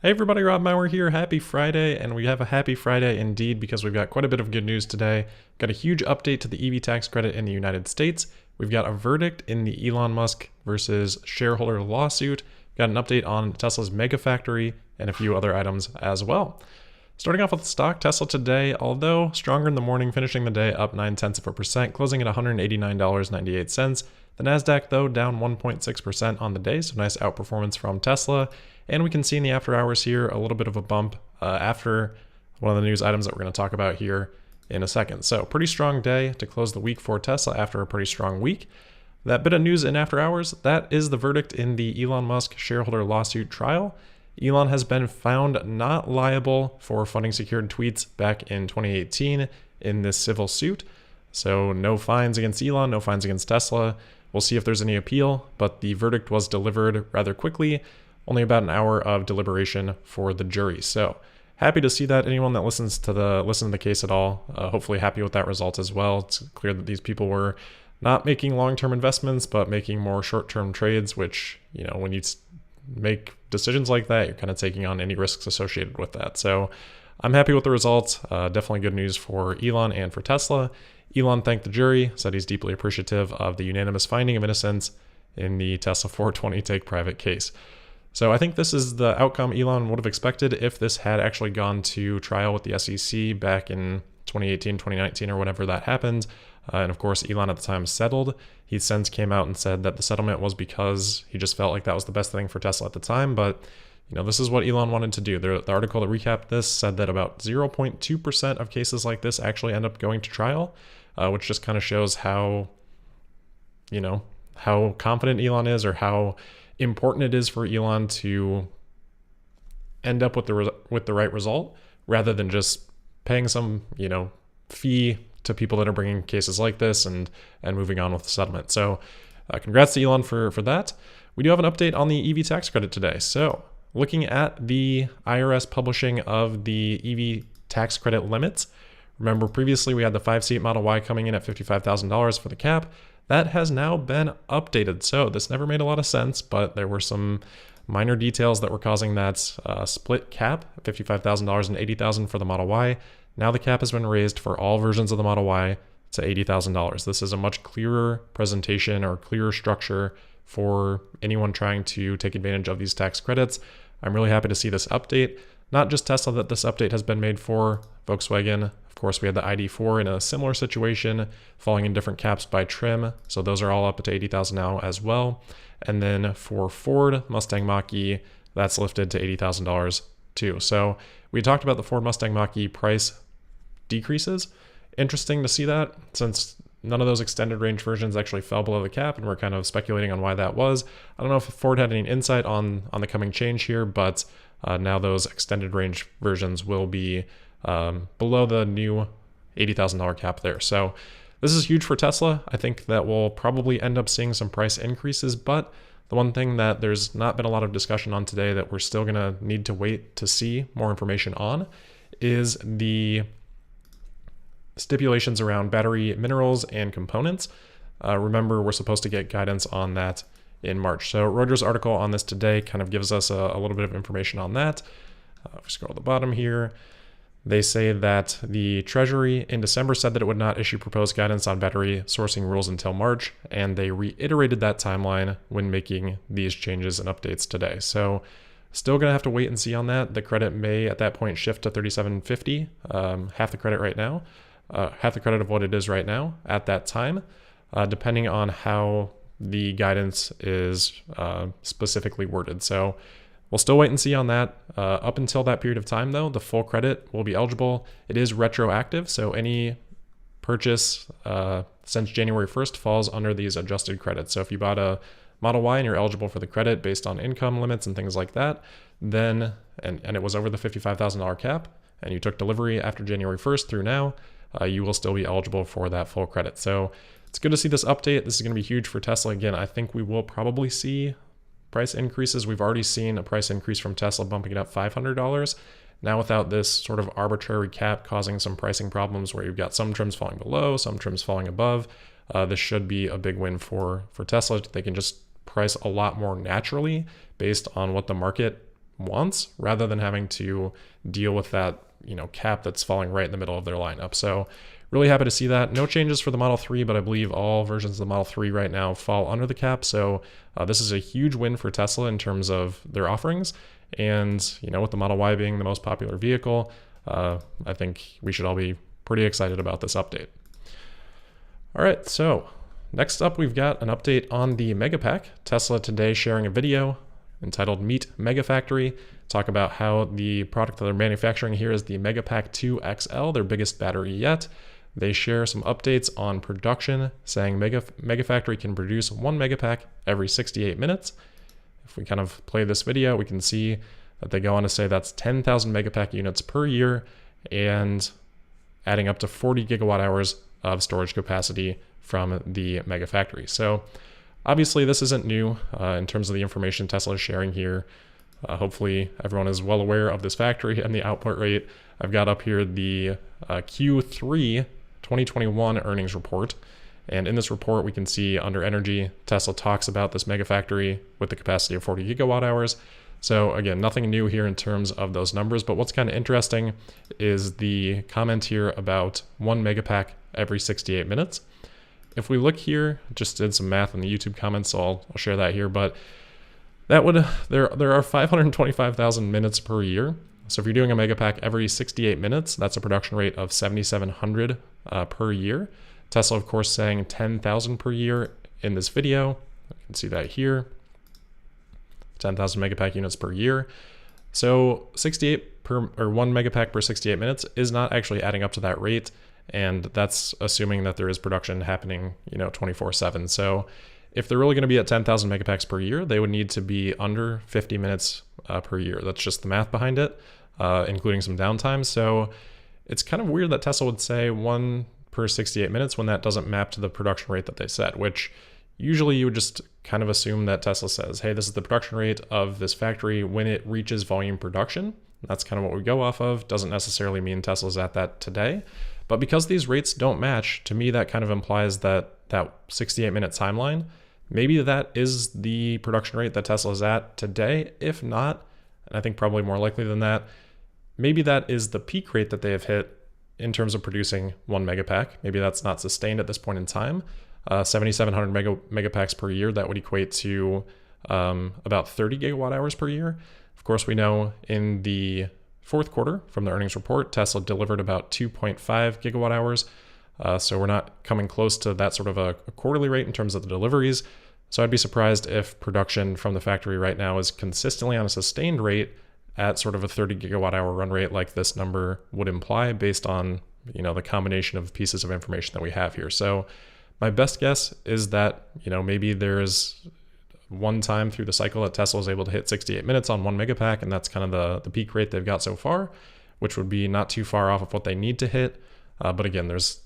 Hey everybody, Rob Maurer here. Happy Friday, and we have a happy Friday indeed because we've got quite a bit of good news today. We've got a huge update to the EV tax credit in the United States. We've got a verdict in the Elon Musk versus shareholder lawsuit. We've got an update on Tesla's Megafactory and a few other items as well. Starting off with the stock, Tesla today, although stronger in the morning, finishing the day up 0.9%, closing at $189.98. The Nasdaq, though, down 1.6% on the day, so nice outperformance from Tesla. And we can see in the after hours here a little bit of a bump after one of the news items that we're going to talk about here in a second. So pretty strong day to close the week for Tesla after a pretty strong week. That bit of news in after hours, that is the verdict in the Elon Musk shareholder lawsuit trial. Elon has been found not liable for funding secured tweets back in 2018 in this civil suit. So no fines against Elon, no fines against Tesla. We'll see if there's any appeal, but the verdict was delivered rather quickly. Only about an hour of deliberation for the jury. So happy to see that. Anyone that listens to the case at all, hopefully happy with that result as well. It's clear that these people were not making long-term investments, but making more short-term trades, which, you know, when you make decisions like that, you're kind of taking on any risks associated with that. So I'm happy with the results. Definitely good news for Elon and for Tesla. Elon thanked the jury, said he's deeply appreciative of the unanimous finding of innocence in the Tesla 420 take private case. So I think this is the outcome Elon would have expected if this had actually gone to trial with the SEC back in 2018, 2019, or whenever that happened. And of course, Elon at the time settled. He since came out and said that the settlement was because he just felt like that was the best thing for Tesla at the time. But, you know, this is what Elon wanted to do. The article that recapped this said that about 0.2% of cases like this actually end up going to trial, which just kind of shows how, you know, how confident Elon is, or how important it is for Elon to end up with the right result, rather than just paying some, you know, fee to people that are bringing cases like this and moving on with the settlement. So congrats to Elon for that. We do have an update on the EV tax credit today. So looking at the IRS publishing of the EV tax credit limits, remember previously we had the 5-seat Model Y coming in at $55,000 for the cap. That has now been updated. So this never made a lot of sense, but there were some minor details that were causing that split cap, $55,000 and $80,000 for the Model Y. Now the cap has been raised for all versions of the Model Y to $80,000. This is a much clearer presentation or clearer structure for anyone trying to take advantage of these tax credits. I'm really happy to see this update. Not just Tesla that this update has been made for, Volkswagen. Of course, we had the ID.4 in a similar situation, falling in different caps by trim. So those are all up to $80,000 now as well. And then for Ford Mustang Mach-E, that's lifted to $80,000 too. So we talked about the Ford Mustang Mach-E price decreases. Interesting to see that, since none of those extended range versions actually fell below the cap, and we're kind of speculating on why that was. I don't know if Ford had any insight on the coming change here, but now those extended range versions will be below the new $80,000 cap there. So this is huge for Tesla. I think that we'll probably end up seeing some price increases, but the one thing that there's not been a lot of discussion on today that we're still going to need to wait to see more information on is the stipulations around battery minerals and components. Remember, we're supposed to get guidance on that in March. So Reuters article on this today kind of gives us a little bit of information on that. If we scroll to the bottom here, they say that the Treasury in December said that it would not issue proposed guidance on battery sourcing rules until March, and they reiterated that timeline when making these changes and updates today. So still going to have to wait and see on that. The credit may at that point shift to $37.50, half the credit right now, half the credit of what it is right now at that time, depending on how the guidance is specifically worded. So we'll still wait and see on that. Up until that period of time, though, the full credit will be eligible. It is retroactive, so any purchase since January 1st falls under these adjusted credits. So if you bought a Model Y and you're eligible for the credit based on income limits and things like that, then, and it was over the $55,000 cap, and you took delivery after January 1st through now, you will still be eligible for that full credit. So it's good to see this update. This is going to be huge for Tesla. Again, I think we will probably see price increases. We've already seen a price increase from Tesla bumping it up $500. Now without this sort of arbitrary cap causing some pricing problems where you've got some trims falling below, some trims falling above, this should be a big win for Tesla. They can just price a lot more naturally based on what the market wants, rather than having to deal with that, cap that's falling right in the middle of their lineup. So really happy to see that. No changes for the Model 3, but I believe all versions of the Model 3 right now fall under the cap. So this is a huge win for Tesla in terms of their offerings. And, with the Model Y being the most popular vehicle, I think we should all be pretty excited about this update. All right, so next up, we've got an update on the Megapack. Tesla today sharing a video entitled Meet Megafactory. Talk about how the product that they're manufacturing here is the Megapack 2 XL, their biggest battery yet. They share some updates on production, saying Megafactory can produce 1 Megapack every 68 minutes. If we kind of play this video, we can see that they go on to say that's 10,000 Megapack units per year and adding up to 40 gigawatt hours of storage capacity from the Megafactory. So obviously this isn't new in terms of the information Tesla is sharing here. Hopefully everyone is well aware of this factory and the output rate. I've got up here the Q3 2021 earnings report. And in this report, we can see under energy, Tesla talks about this Megafactory with the capacity of 40 gigawatt hours. So again, nothing new here in terms of those numbers, but what's kind of interesting is the comment here about 1 Megapack every 68 minutes. If we look here, just did some math in the YouTube comments, so I'll share that here, but that would, there are 525,000 minutes per year. So if you're doing a Megapack every 68 minutes, that's a production rate of 7,700 per year. Tesla, of course, saying 10,000 per year in this video. You can see that here, 10,000 Megapack units per year. So 1 Megapack per 68 minutes is not actually adding up to that rate. And that's assuming that there is production happening, 24/7. So if they're really going to be at 10,000 Megapacks per year, they would need to be under 50 minutes per year. That's just the math behind it, including some downtime. So it's kind of weird that Tesla would say 1 per 68 minutes when that doesn't map to the production rate that they set, which usually you would just kind of assume that Tesla says, hey, this is the production rate of this factory when it reaches volume production. That's kind of what we go off of. Doesn't necessarily mean Tesla's at that today. But because these rates don't match, to me, that kind of implies that 68-minute timeline, maybe that is the production rate that Tesla is at today. If not, and I think probably more likely than that, maybe that is the peak rate that they have hit in terms of producing 1 Megapack. Maybe that's not sustained at this point in time. 7,700 megapacks per year, that would equate to about 30 gigawatt hours per year. Of course, we know in the fourth quarter from the earnings report, Tesla delivered about 2.5 gigawatt hours. So we're not coming close to that sort of a quarterly rate in terms of the deliveries. So I'd be surprised if production from the factory right now is consistently on a sustained rate at sort of a 30 gigawatt hour run rate like this number would imply based on, the combination of pieces of information that we have here. So my best guess is that, maybe there's one time through the cycle that Tesla is able to hit 68 minutes on 1 Megapack, and that's kind of the peak rate they've got so far, which would be not too far off of what they need to hit. But again, there's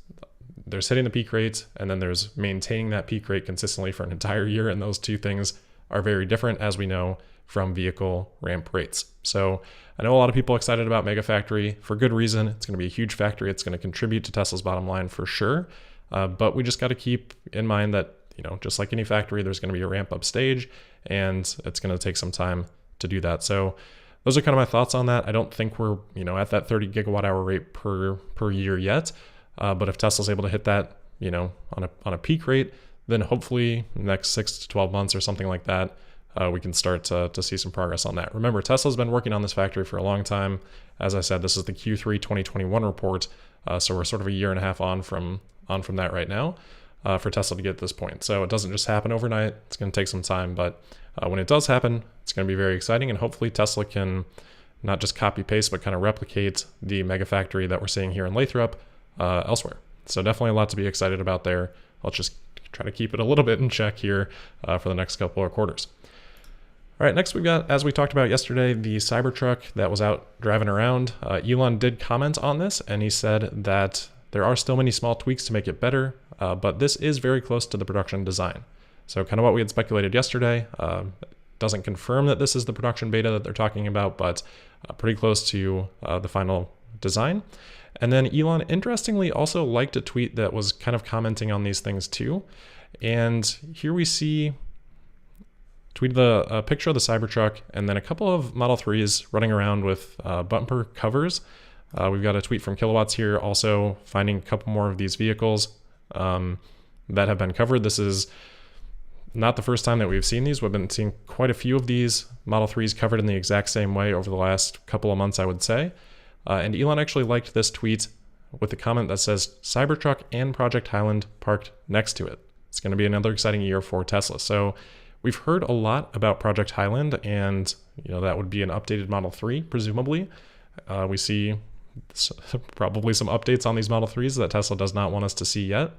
hitting the peak rate, and then there's maintaining that peak rate consistently for an entire year, and those two things are very different, as we know from vehicle ramp rates. So I know a lot of people are excited about Megafactory for good reason. It's going to be a huge factory. It's going to contribute to Tesla's bottom line for sure. But we just got to keep in mind that, just like any factory, there's going to be a ramp up stage, and it's going to take some time to do that. So those are kind of my thoughts on that. I don't think we're, at that 30 gigawatt hour rate per year yet. But if Tesla's able to hit that, on a peak rate, then hopefully the next 6 to 12 months or something like that, we can start to see some progress on that. Remember, Tesla's been working on this factory for a long time. As I said, this is the Q3 2021 report. So we're sort of a year and a half on from that right now for Tesla to get to this point. So it doesn't just happen overnight. It's going to take some time. But when it does happen, it's going to be very exciting. And hopefully Tesla can not just copy paste, but kind of replicate the Megafactory that we're seeing here in Lathrop elsewhere. So definitely a lot to be excited about there. I'll just try to keep it a little bit in check here for the next couple of quarters. All right, next we've got, as we talked about yesterday, the Cybertruck that was out driving around. Elon did comment on this, and he said that there are still many small tweaks to make it better, but this is very close to the production design. So kind of what we had speculated yesterday. Doesn't confirm that this is the production beta that they're talking about, but pretty close to the final design. And then Elon, interestingly, also liked a tweet that was kind of commenting on these things too. And here we see tweeted a picture of the Cybertruck and then a couple of Model 3s running around with bumper covers. We've got a tweet from Kilowatts here also finding a couple more of these vehicles that have been covered. This is not the first time that we've seen these. We've been seeing quite a few of these Model 3s covered in the exact same way over the last couple of months, I would say. And Elon actually liked this tweet with a comment that says, Cybertruck and Project Highland parked next to it. It's going to be another exciting year for Tesla. So we've heard a lot about Project Highland, and that would be an updated Model 3, presumably. We see probably some updates on these Model 3s that Tesla does not want us to see yet.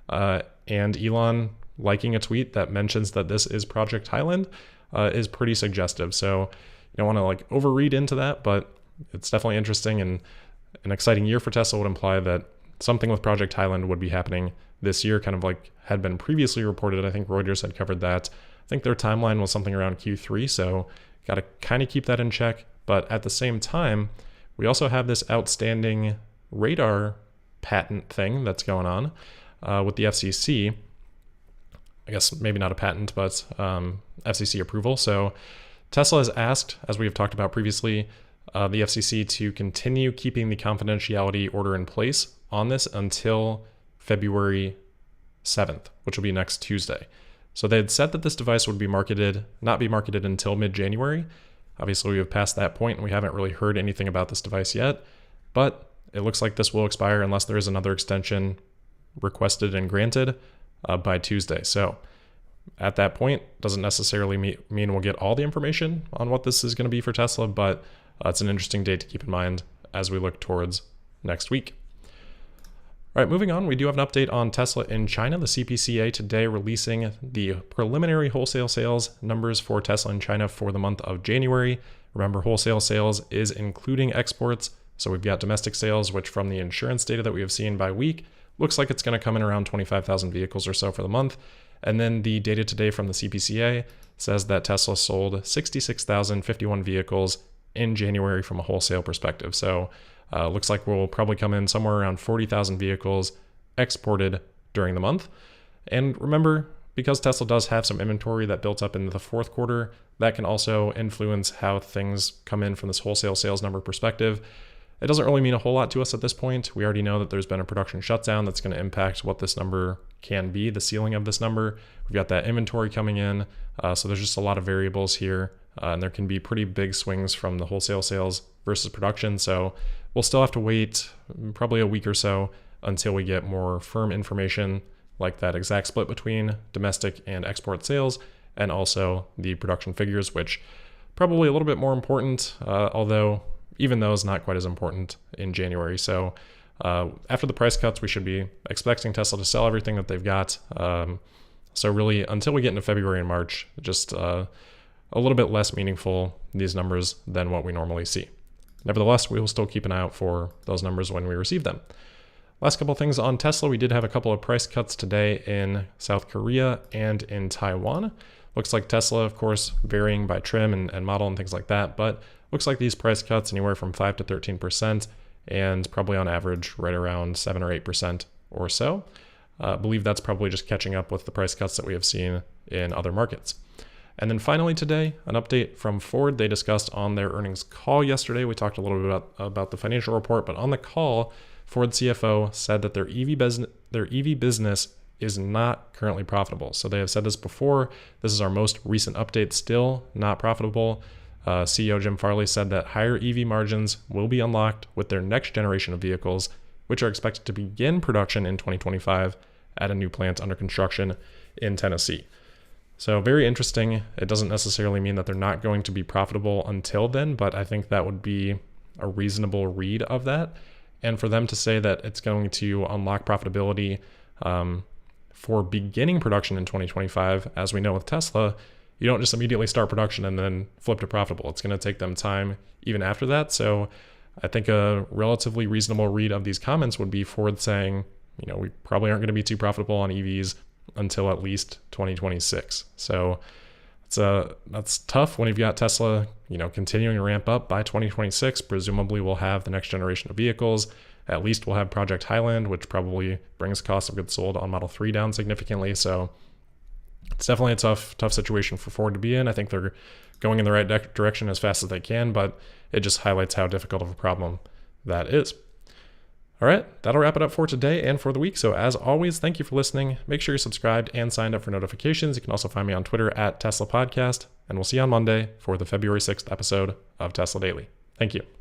And Elon liking a tweet that mentions that this is Project Highland is pretty suggestive. So you don't want to overread into that, but it's definitely interesting, and an exciting year for Tesla would imply that something with Project Highland would be happening this year, kind of like had been previously reported. I think Reuters had covered that. I think their timeline was something around Q3, so got to kind of keep that in check. But at the same time, we also have this outstanding radar patent thing that's going on with the FCC. I guess maybe not a patent, but FCC approval. So Tesla has asked, as we have talked about previously, the FCC to continue keeping the confidentiality order in place on this until February 7th, which will be next Tuesday. So they had said that this device would not be marketed until mid-January. Obviously, we have passed that point and we haven't really heard anything about this device yet, but it looks like this will expire unless there is another extension requested and granted by Tuesday. So at that point, doesn't necessarily mean we'll get all the information on what this is going to be for Tesla, but it's an interesting date to keep in mind as we look towards next week. All right, moving on, we do have an update on Tesla in China. The CPCA today releasing the preliminary wholesale sales numbers for Tesla in China for the month of January. Remember, wholesale sales is including exports. So we've got domestic sales, which from the insurance data that we have seen by week, looks like it's going to come in around 25,000 vehicles or so for the month. And then the data today from the CPCA says that Tesla sold 66,051 vehicles in January from a wholesale perspective. So looks like we'll probably come in somewhere around 40,000 vehicles exported during the month. And remember, because Tesla does have some inventory that built up into the fourth quarter, that can also influence how things come in from this wholesale sales number perspective. It doesn't really mean a whole lot to us at this point. We already know that there's been a production shutdown that's going to impact what this number can be, the ceiling of this number. We've got that inventory coming in. So there's just a lot of variables here. And there can be pretty big swings from the wholesale sales versus production. So we'll still have to wait probably a week or so until we get more firm information like that exact split between domestic and export sales, and also the production figures, which probably a little bit more important, although even those not quite as important in January. So after the price cuts, we should be expecting Tesla to sell everything that they've got. So really, until we get into February and March, just a little bit less meaningful, these numbers, than what we normally see. Nevertheless, we will still keep an eye out for those numbers when we receive them. Last couple of things on Tesla. We did have a couple of price cuts today in South Korea and in Taiwan. Looks like Tesla, of course, varying by trim and model and things like that, but looks like these price cuts anywhere from 5 to 13%, and probably on average right around 7 or 8% or so. I believe that's probably just catching up with the price cuts that we have seen in other markets. And then finally today, an update from Ford. They discussed on their earnings call yesterday. We talked a little bit about the financial report, but on the call, Ford CFO said that their EV business is not currently profitable. So they have said this before. This is our most recent update, still not profitable. CEO Jim Farley said that higher EV margins will be unlocked with their next generation of vehicles, which are expected to begin production in 2025 at a new plant under construction in Tennessee. So very interesting. It doesn't necessarily mean that they're not going to be profitable until then, but I think that would be a reasonable read of that. And for them to say that it's going to unlock profitability for beginning production in 2025, as we know with Tesla, you don't just immediately start production and then flip to profitable. It's going to take them time even after that. So I think a relatively reasonable read of these comments would be Ford saying, we probably aren't going to be too profitable on EVs until at least 2026. So that's tough when you've got Tesla, continuing to ramp up by 2026. Presumably we'll have the next generation of vehicles. At least we'll have Project Highland, which probably brings cost of goods sold on Model 3 down significantly. So It's definitely a tough situation for Ford to be in. I think they're going in the right direction as fast as they can, but it just highlights how difficult of a problem that is. All right, that'll wrap it up for today and for the week. So as always, thank you for listening. Make sure you're subscribed and signed up for notifications. You can also find me on Twitter at Tesla Podcast, and we'll see you on Monday for the February 6th episode of Tesla Daily. Thank you.